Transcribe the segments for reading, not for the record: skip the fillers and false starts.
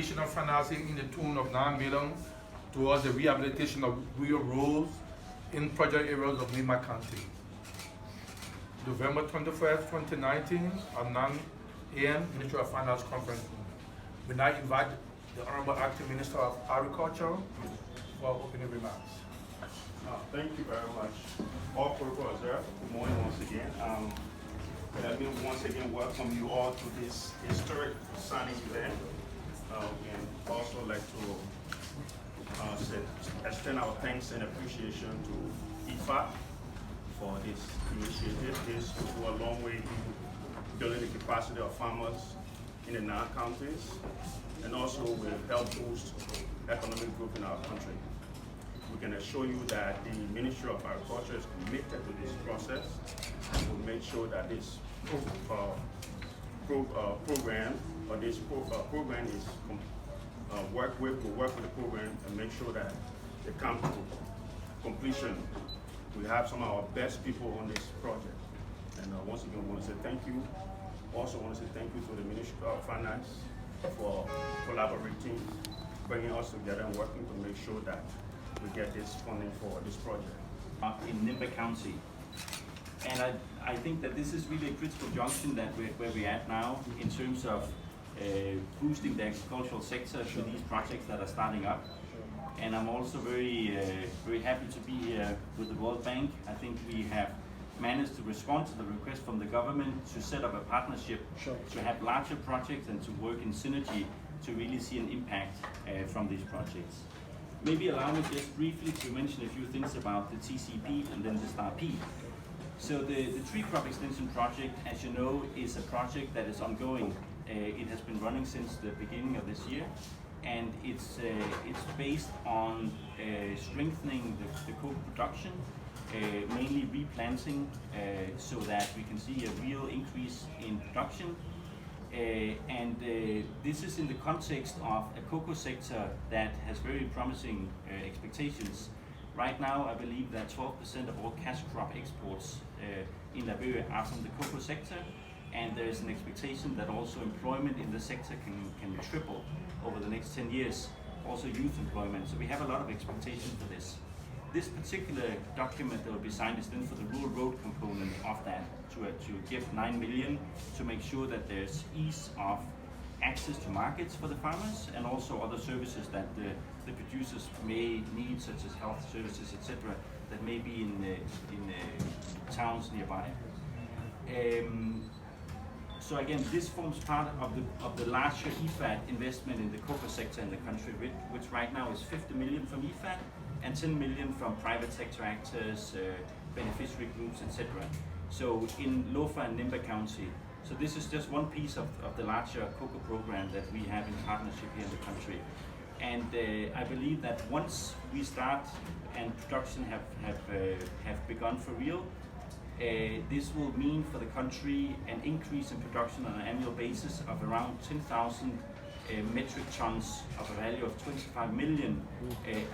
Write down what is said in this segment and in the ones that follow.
additional financing in the tune of $9 million towards the rehabilitation of rural roads in project areas of Lima County. November 21st, 2019, at 9 a.m., Ministry of Finance Conference Room. We now invite the Honorable Acting Minister of Agriculture for opening remarks. Thank you very much. All protocol observed. Good morning once again. Let me once again welcome you all to this historic signing event. And also like to extend our thanks and appreciation to IFAD for this initiative. This will go a long way in building the capacity of farmers in the 9 counties, and also will help boost economic growth in our country. We can assure you that the Ministry of Agriculture is committed to this process, and will make sure that this program is work with the program and make sure that they come to completion. We have some of our best people on this project. And once again, I want to say thank you. Also want to say thank you to the Ministry of Finance for collaborating, bringing us together and working to make sure that we get this funding for this project. In Nimba County. And I think that this is really a critical junction that where we're at now in terms of boosting the agricultural sector through these projects that are starting up. And I'm also very happy to be here with the World Bank. I think we have managed to respond to the request from the government to set up a partnership to have larger projects and to work in synergy to really see an impact from these projects. Maybe allow me just briefly to mention a few things about the TCP and then the STAR-P. So the tree crop extension project, as you know, is a project that is ongoing. It has been running since the beginning of this year, and it's based on strengthening the cocoa production, mainly replanting, so that we can see a real increase in production. This is in the context of a cocoa sector that has very promising expectations. Right now, I believe that 12% of all cash crop exports in Liberia are from the cocoa sector, and there is an expectation that also employment in the sector can triple over the next 10 years, also youth employment. So we have a lot of expectation for this. This particular document that will be signed is then for the rural road component of that, to give 9 million to make sure that there's ease of access to markets for the farmers, and also other services that the producers may need, such as health services, etc., that may be in towns nearby. So again, this forms part of the larger IFAD investment in the cocoa sector in the country, which right now is 50 million from IFAD and 10 million from private sector actors, beneficiary groups, etc. So in Lofa and Nimba County. So this is just one piece of the larger cocoa program that we have in partnership here in the country. And I believe that once we start and production have begun for real, this will mean for the country an increase in production on an annual basis of around 10,000 metric tons of a value of 25 million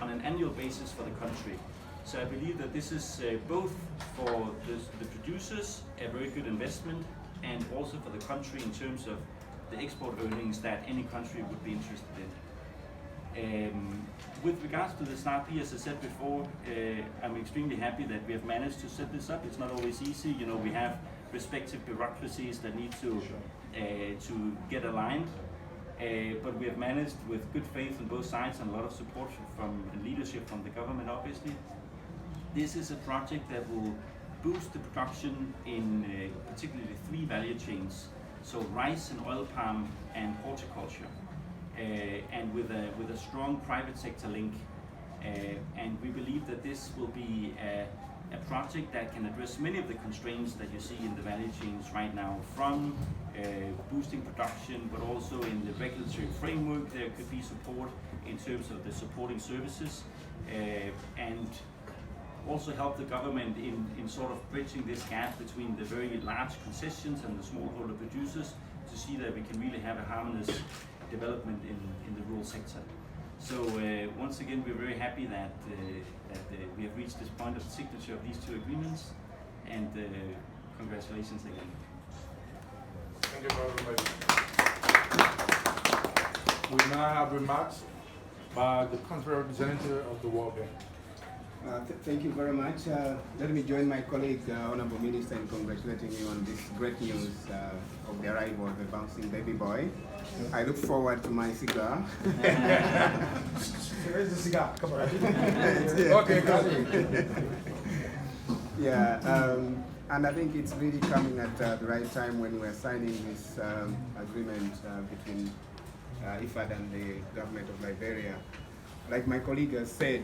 on an annual basis for the country. So I believe that this is both for the producers a very good investment, and also for the country in terms of the export earnings that any country would be interested in. With regards to the STAR-P, as I said before, I'm extremely happy that we have managed to set this up. It's not always easy. You know, we have respective bureaucracies that need to get aligned, but we have managed with good faith on both sides and a lot of support from leadership from the government, obviously. This is a project that will boost the production in particularly 3 value chains, so rice and oil palm and horticulture, and with a strong private sector link. And we believe that this will be a project that can address many of the constraints that you see in the value chains right now, from boosting production, but also in the regulatory framework. There could be support in terms of the supporting services, and also help the government in sort of bridging this gap between the very large concessions and the smallholder producers, to see that we can really have a harmonious development in the rural sector. So once again, we're very happy that we have reached this point of signature of these 2 agreements, and congratulations again. Thank you very much. We now have remarks by the country representative of the World Bank. Thank you very much. Let me join my colleague, Honorable Minister, in congratulating you on this great news of the arrival of the bouncing baby boy. I look forward to my cigar. Where's the cigar? Come on. Okay, got it. Yeah, and I think it's really coming at the right time when we're signing this agreement between IFAD and the government of Liberia. Like my colleague has said,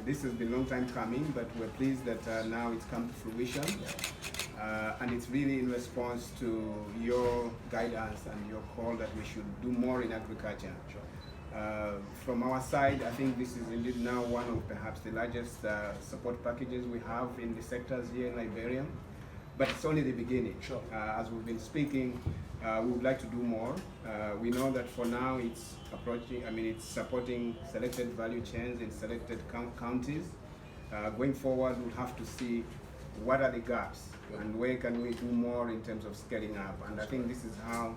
this has been a long time coming, but we're pleased that now it's come to fruition. And it's really in response to your guidance and your call that we should do more in agriculture. From our side, I think this is indeed now one of perhaps the largest support packages we have in the sectors here in Liberia. But it's only the beginning. Sure. As we've been speaking, we would like to do more. We know that for now it's it's supporting selected value chains in selected counties. Going forward, we'll have to see what are the gaps and where can we do more in terms of scaling up. And I think this is how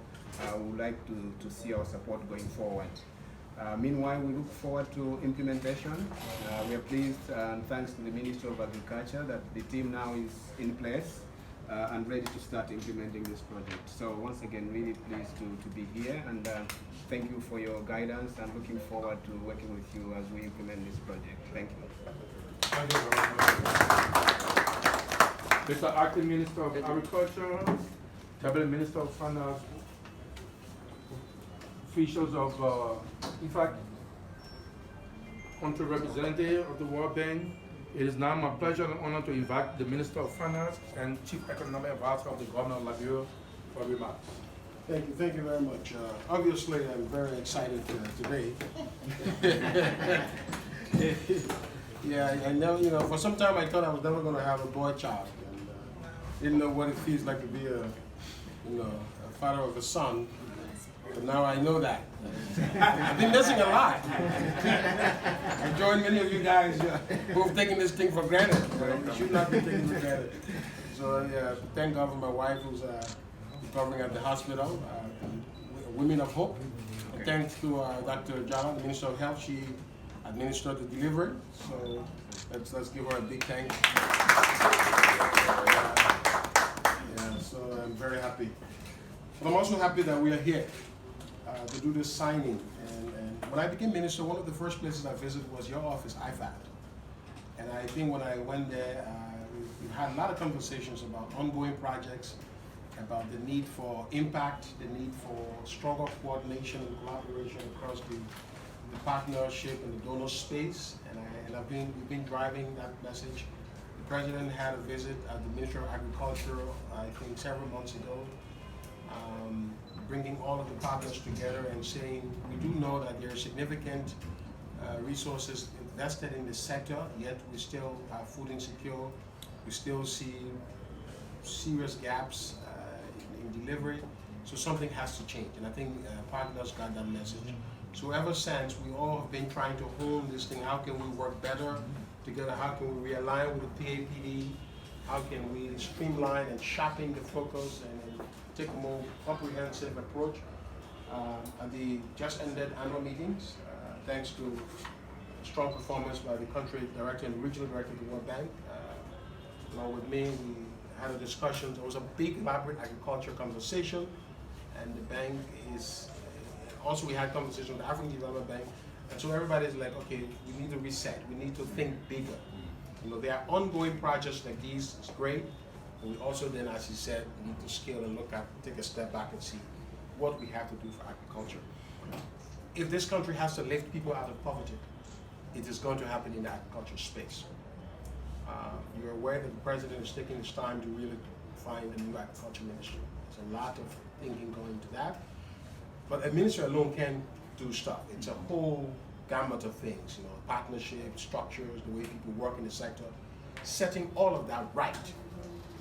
we would like to see our support going forward. Meanwhile, we look forward to implementation. We are pleased and thanks to the Ministry of Agriculture that the team now is in place and ready to start implementing this project. So once again, really pleased to be here, and thank you for your guidance. I'm looking forward to working with you as we implement this project. Thank you. Thank you very much. Mr. Acting Minister of Agriculture, Cabinet Minister of Finance, officials of IFAD, country representative of the World Bank. It is now my pleasure and honor to invite the Minister of Finance and Chief Economic Advisor of the Government of Liberia for remarks. Thank you very much. Obviously, I'm very excited today. Yeah, I know, for some time I thought I was never going to have a boy child, and didn't know what it feels like to be a father of a son. But now I know that. I've been missing a lot. I join many of you guys who have taken this thing for granted. It should not be taken for granted. So yeah, thank God for my wife who's recovering at the hospital, Women of Hope. And thanks to Dr. Jala, the Minister of Health. She administered the delivery. So let's give her a big thanks. Yeah, so I'm very happy. But I'm also happy that we are here to do this signing. And when I became minister, one of the first places I visited was your office, IFAD. And I think when I went there, we had a lot of conversations about ongoing projects, about the need for impact, the need for stronger coordination and collaboration across the partnership and the donor space. And we've been driving that message. The President had a visit at the Ministry of Agriculture, I think several months ago, bringing all of the partners together and saying, we do know that there are significant resources invested in this sector, yet we still are food insecure. We still see serious gaps in delivery. So something has to change. And I think partners got that message. So ever since, we all have been trying to hone this thing. How can we work better together? How can we realign with the PAPD? How can we streamline and sharpen the focus and take a more comprehensive approach at the just ended annual meetings, thanks to strong performance by the country director and regional director of the World Bank. Along with me, we had a discussion. There was a big, elaborate agriculture conversation, and the bank is, also we had conversation with the African Development Bank, and so everybody's like, okay, we need to reset, we need to think bigger. There are ongoing projects like these, it's great, but we also then, as he said, we need to scale and take a step back and see what we have to do for agriculture. If this country has to lift people out of poverty, it is going to happen in the agriculture space. You're aware that the President is taking his time to really find a new agriculture ministry. There's a lot of thinking going into that. But a ministry alone can't do stuff. It's a whole gamut of things, partnerships, structures, the way people work in the sector, setting all of that right,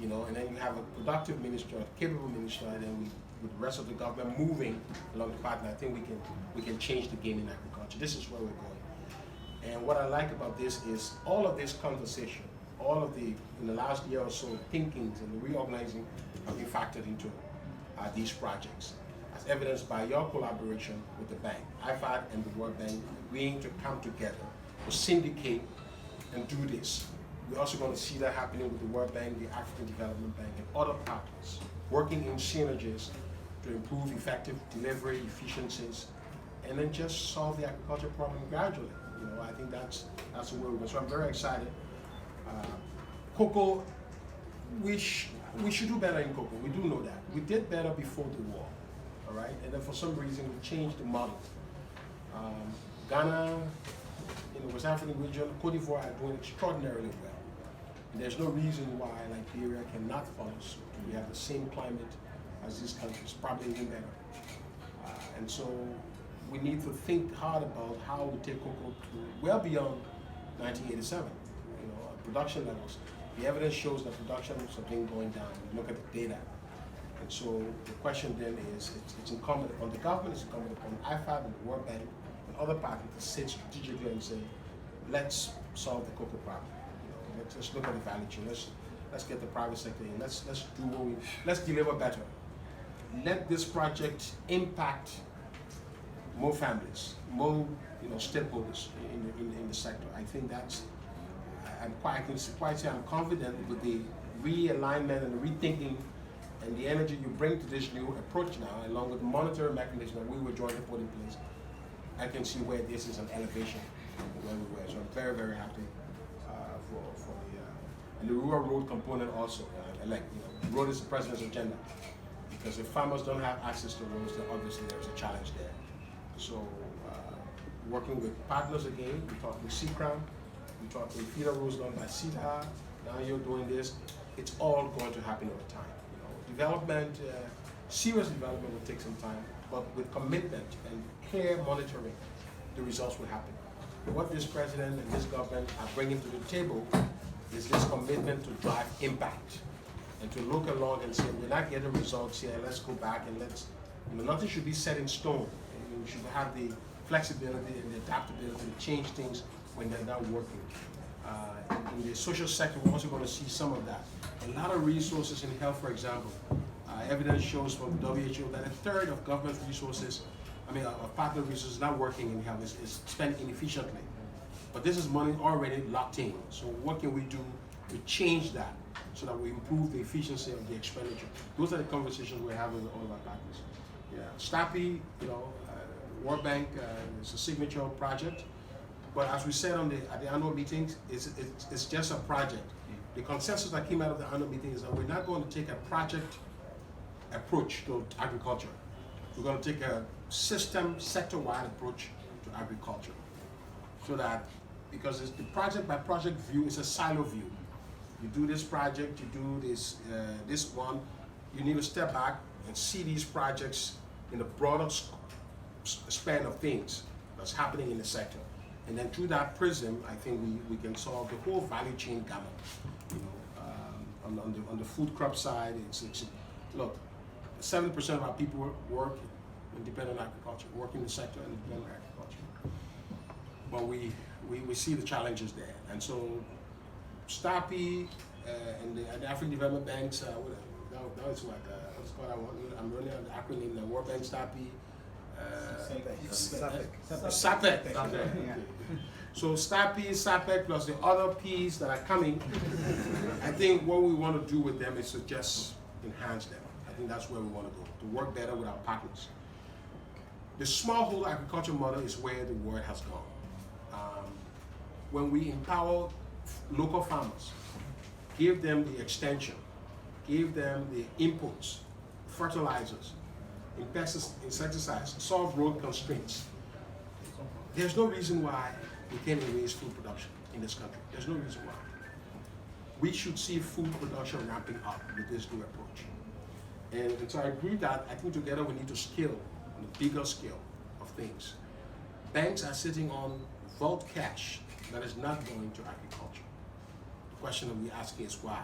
and then you have a productive minister, a capable minister, and then with the rest of the government moving along the path, and I think we can change the game in agriculture. This is where we're going. And what I like about this is all of this conversation, all of in the last year or so, thinkings and the reorganizing have been factored into these projects. as evidenced by your collaboration with the bank, IFAD and the World Bank agreeing to come together to syndicate and do this. We're also going to see that happening with the World Bank, the African Development Bank, and other partners working in synergies to improve effective delivery, efficiencies, and then just solve the agriculture problem gradually. You know, I think that's the way we're going. So I'm very excited. Cocoa, we should do better in cocoa. We do know that. We did better before the war, all right? And then for some reason we changed the model. Ghana, in the West African region, Cote d'Ivoire are doing extraordinarily well. And there's no reason why Liberia cannot follow suit. We have the same climate as these countries, probably even better. And so we need to think hard about how we take cocoa to well beyond 1987. You know, production levels. The evidence shows that production have been going down. We look at the data. And so the question then is, it's incumbent upon the government, it's incumbent upon IFAD and the World Bank and other partners to sit strategically and say, let's solve the cocoa problem. You know, let's look at the value chain. Let's get the private sector in. Let's deliver better. Let this project impact more families, more stakeholders in the sector. I think that's. I'm confident with the realignment and the rethinking and the energy you bring to this new approach now, along with the monetary mechanism that we were jointly put in place. I can see where this is an elevation from where we were. So I'm very, very happy for the and the rural road component also. Road is the president's agenda, because if farmers don't have access to roads, then obviously there's a challenge there. So working with partners again, we talked with CCRAM, we talked with feeder roads done by CETA. Now you're doing this. It's all going to happen over time. Development, serious development will take some time, but with commitment and clear monitoring, the results will happen. What this president and this government are bringing to the table is this commitment to drive impact and to look along and say, we're not getting results here, let's go back and nothing should be set in stone. We should have the flexibility and the adaptability to change things when they're not working. In the social sector, we're also going to see some of that. A lot of resources in health, for example. Evidence shows from the WHO that a third of government resources, of partner resources not working in health is spent inefficiently. But this is money already locked in. So what can we do to change that so that we improve the efficiency of the expenditure? Those are the conversations we're having with all of our partners. Yeah, STAPI, World Bank is a signature project. But as we said at the annual meetings, it's just a project. The consensus that came out of the annual meeting is that we're not going to take a project approach to agriculture. We're going to take a system, sector-wide approach to agriculture. So that, because it's the project by project view, is a silo view. You do this project, you do this one, you need to step back and see these projects in the broader span of things that's happening in the sector. And then through that prism, I think we can solve the whole value chain gamut. On the food crop side, look, 70% of our people work and depend on agriculture, work in the sector and depend on agriculture. But we see the challenges there. And so STAPI and the African Development Banks, that is what, what's called, I'm running on the acronym, the World Bank, STAPI, SAPEC. So STAPI, SAPEC, plus the other Ps that are coming, I think what we want to do with them is to just enhance them. I think that's where we want to go, to work better with our partners. The smallholder agriculture model is where the world has gone. When we empower local farmers, give them the extension, give them the inputs, fertilizers, insecticides, solve road constraints. There's no reason why we can't raise food production in this country. There's no reason why. We should see food production ramping up with this new approach. And so I agree that I think together we need to scale on a bigger scale of things. Banks are sitting on vault cash that is not going to agriculture. The question that we're asking is why?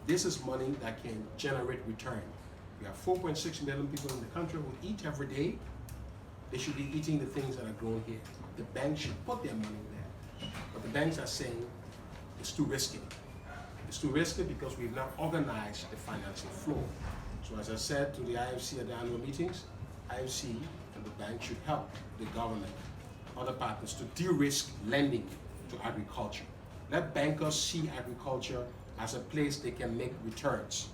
This is money that can generate return. We have 4.6 million people in the country who eat every day. They should be eating the things that are grown here. The banks should put their money there. But the banks are saying it's too risky. It's too risky because we've not organized the financing flow. So So as I said to the IFC at the annual meetings, IFC and the bank should help the government, other partners to de-risk lending to agriculture. Let bankers see agriculture as a place they can make returns.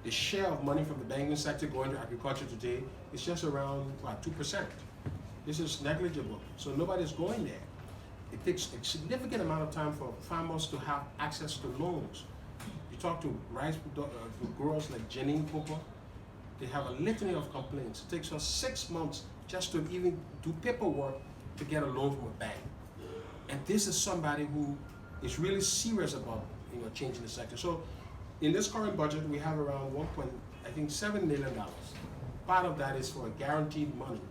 The share of money from the banking sector going to agriculture today is just around, what, 2%. This is negligible, so nobody's going there. It takes a significant amount of time for farmers to have access to loans. You talk to rice growers like Janine Cooper, they have a litany of complaints. It takes us 6 months just to even do paperwork to get a loan from a bank. And this is somebody who is really serious about changing the sector. So in this current budget, we have around $7 million. Part of that is for guaranteed money.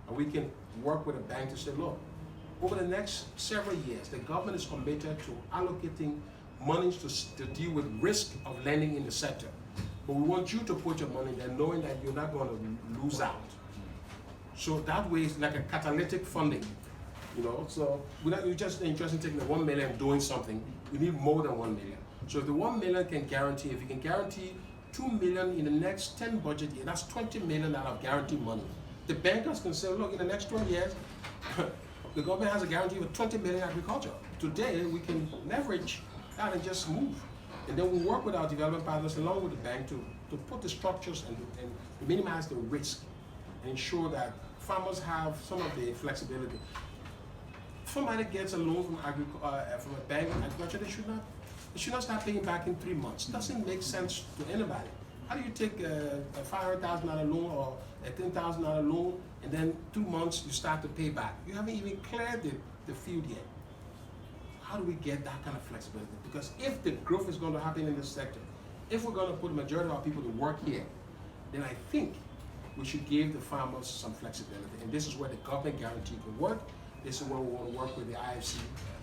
And we can work with a bank to say, look, over the next several years, the government is committed to allocating monies to deal with risk of lending in the sector. But we want you to put your money there knowing that you're not going to lose out. So that way it's like a catalytic funding, so we're just interested in taking the 1 million and doing something. We need more than 1 million. So if the 1 million can guarantee, if you can guarantee 2 million in the next 10 budget years, that's 20 million out of guaranteed money. The bankers can say, look, in the next 20 years, the government has a guarantee of 20 million agriculture. Today, we can leverage that and just move. And then we work with our development partners along with the bank to put the structures and minimize the risk and ensure that farmers have some of the flexibility. If somebody gets a loan from a bank in agriculture, they should not start paying back in 3 months. It doesn't make sense to anybody. How do you take a $500,000 loan or a $10,000 loan and then 2 months you start to pay back? You haven't even cleared the field yet. How do we get that kind of flexibility? Because if the growth is going to happen in this sector, if we're going to put the majority of our people to work here, then I think we should give the farmers some flexibility. And this is where the government guarantee can work. This is where we want to work with the IFC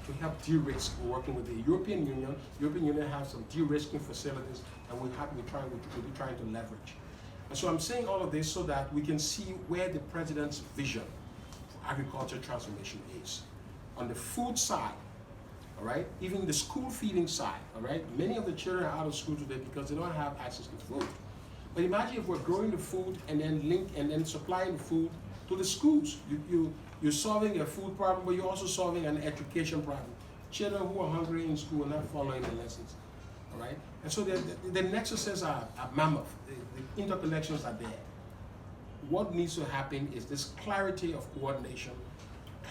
to help de-risk. We're working with the European Union. The European Union has some de-risking facilities, and we'll be trying to leverage. And so I'm saying all of this so that we can see where the president's vision for agriculture transformation is. On the food side, all right, even the school feeding side, all right, many of the children are out of school today because they don't have access to food. But imagine if we're growing the food and then supplying the food to the schools. You're solving a food problem, but you're also solving an education problem. Children who are hungry in school are not following the lessons, all right? And so the nexuses are mammoth. The interconnections are there. What needs to happen is this clarity of coordination,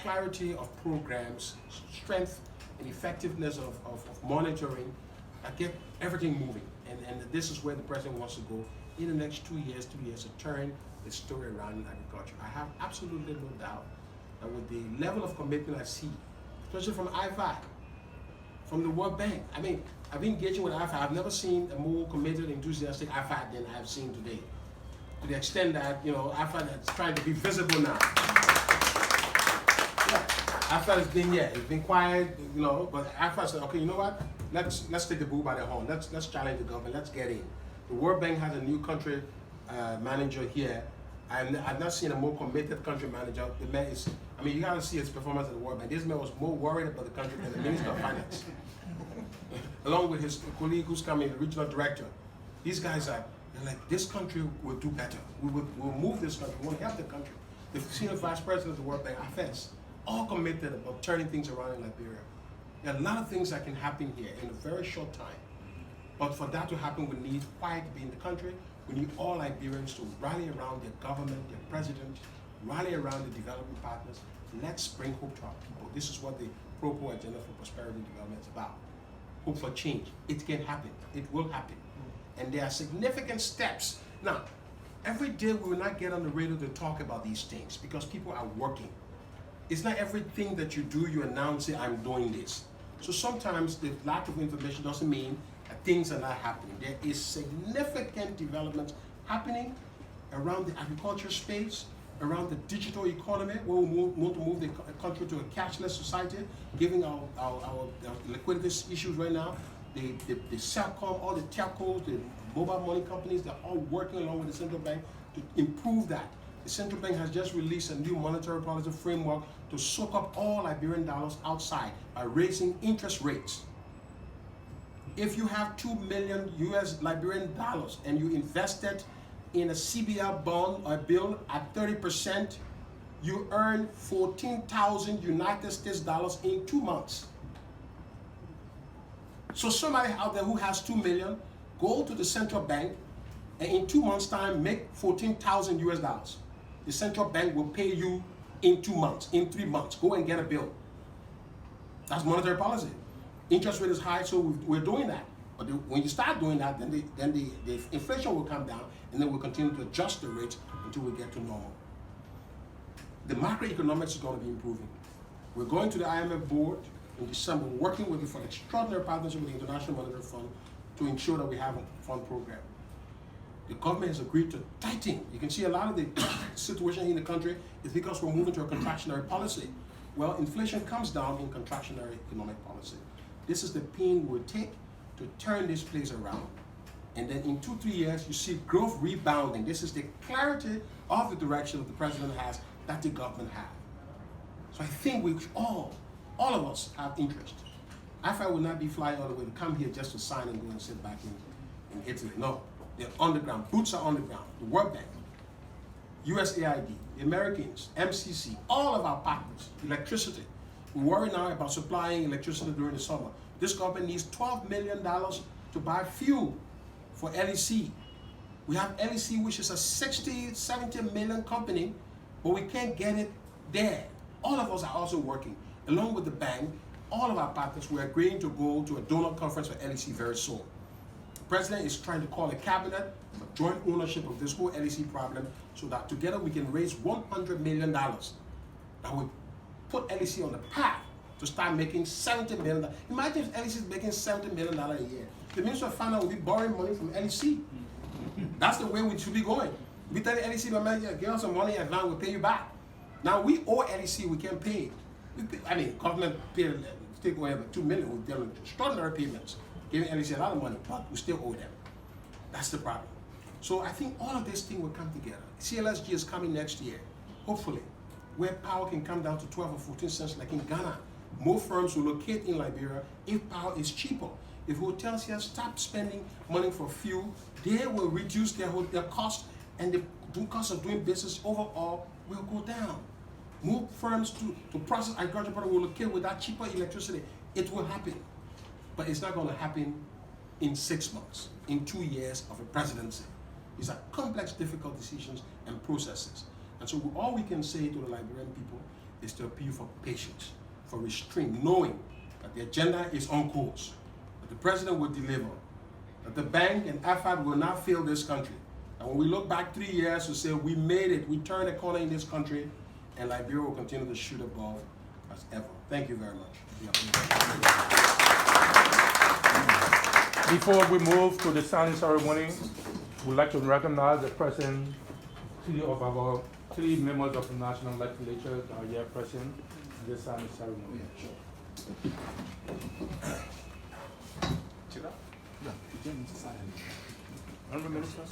clarity of programs, strength and effectiveness of monitoring, get everything moving. And this is where the president wants to go in the next 2 years to turn the story around in agriculture. I have absolutely no doubt that with the level of commitment I see, especially from IFAD, from the World Bank. I mean, I've been engaging with IFAD. I've never seen a more committed, enthusiastic IFAD than I've seen today. To the extent that, IFAD is trying to be visible now. Yeah, IFAD has been here. It's been quiet, but IFAD said, okay, you know what? Let's take the bull by the horn. Let's challenge the government. Let's get in. The World Bank has a new country manager here. I've not seen a more committed country manager. The man is, you gotta see his performance at the World Bank. This man was more worried about the country than the Minister of Finance. Along with his colleague who's coming, the regional director. These guys they're like, this country will do better. We'll move this country, we want to help the country. The senior vice president of the World Bank, IFAD, all committed about turning things around in Liberia. There are a lot of things that can happen here in a very short time. But for that to happen, we need quiet to be in the country. We need all Liberians to rally around their government, their president, rally around the development partners. Let's bring hope to our people. This is what the Pro-Po Agenda for Prosperity and Development is about. Hope for change. It can happen. It will happen. And there are significant steps. Now, every day we will not get on the radio to talk about these things because people are working. It's not everything that you do, you announce it, I'm doing this. So sometimes the lack of information doesn't mean that things are not happening. There is significant development happening around the agriculture space, around the digital economy, where we want to move the country to a cashless society, given our liquidity issues right now. The Celcom, all the telcos, the mobile money companies, they're all working along with the central bank to improve that. The central bank has just released a new monetary policy framework to soak up all Liberian dollars outside by raising interest rates. If you have $2 million US Liberian dollars and you invested in a CBL bond or bill at 30%, you earn 14,000 United States dollars in 2 months. So somebody out there who has 2 million, go to the central bank and in 2 months' time make 14,000 US dollars. The central bank will pay you in 2 months, in 3 months. Go and get a bill. That's monetary policy. Interest rate is high, so we're doing that. But when you start doing that, then the inflation will come down, and then we'll continue to adjust the rates until we get to normal. The macroeconomics is going to be improving. We're going to the IMF board in December, working with you for extraordinary partnership with the International Monetary Fund to ensure that we have a fund program. The government has agreed to tighten. You can see a lot of the situation in the country is because we're moving to a contractionary policy. Well, inflation comes down in contractionary economic policy. This is the pain we'll take to turn this place around. And then in 2-3 years, you see growth rebounding. This is the clarity of the direction that the president has, that the government has. So I think we all of us have interest. IFAD will not be flying all the way to come here just to sign and go and sit back in Italy. No, they're on the ground. Boots are on the ground. The World Bank, USAID, the Americans, MCC, all of our partners, electricity. We worry now about supplying electricity during the summer. This government needs $12 million to buy fuel for LEC. We have LEC, which is a 60, 70 million company, but we can't get it there. All of us are also working. Along with the bank, all of our partners, we're agreeing to go to a donor conference for LEC very soon. The president is trying to call a cabinet for joint ownership of this whole LEC problem so that together we can raise $100 million that will put LEC on the path to start making $70 million. Imagine if LEC is making $70 million a year. The Minister of Finance will be borrowing money from LEC. That's the way we should be going. We tell the LEC, my man, give us some money and now we'll pay you back. Now we owe LEC, we can't pay. I mean, government paid, take away $2 million, we're dealing with extraordinary payments, giving LEC a lot of money, but we still owe them. That's the problem. So I think all of this thing will come together. CLSG is coming next year, hopefully, where power can come down to 12 or 14 cents like in Ghana. More firms will locate in Liberia if power is cheaper. If hotels here stop spending money for fuel, they will reduce their cost, and the cost of doing business overall will go down. More firms to process agricultural products will locate with that cheaper electricity. It will happen. But it's not going to happen in 6 months, in 2 years of a presidency. These are complex, difficult decisions and processes. And so all we can say to the Liberian people is to appeal for patience, for restraint, knowing that the agenda is on course, that the president will deliver, that the bank and IFAD will not fail this country. And when we look back 3 years to say we made it, we turned a corner in this country, and Liberia will continue to shoot above as ever. Thank you very much. Before we move to the signing ceremony, we'd like to recognize the present three of our 3 members of the National Legislature that are here present in this signing ceremony. Honorable Minister.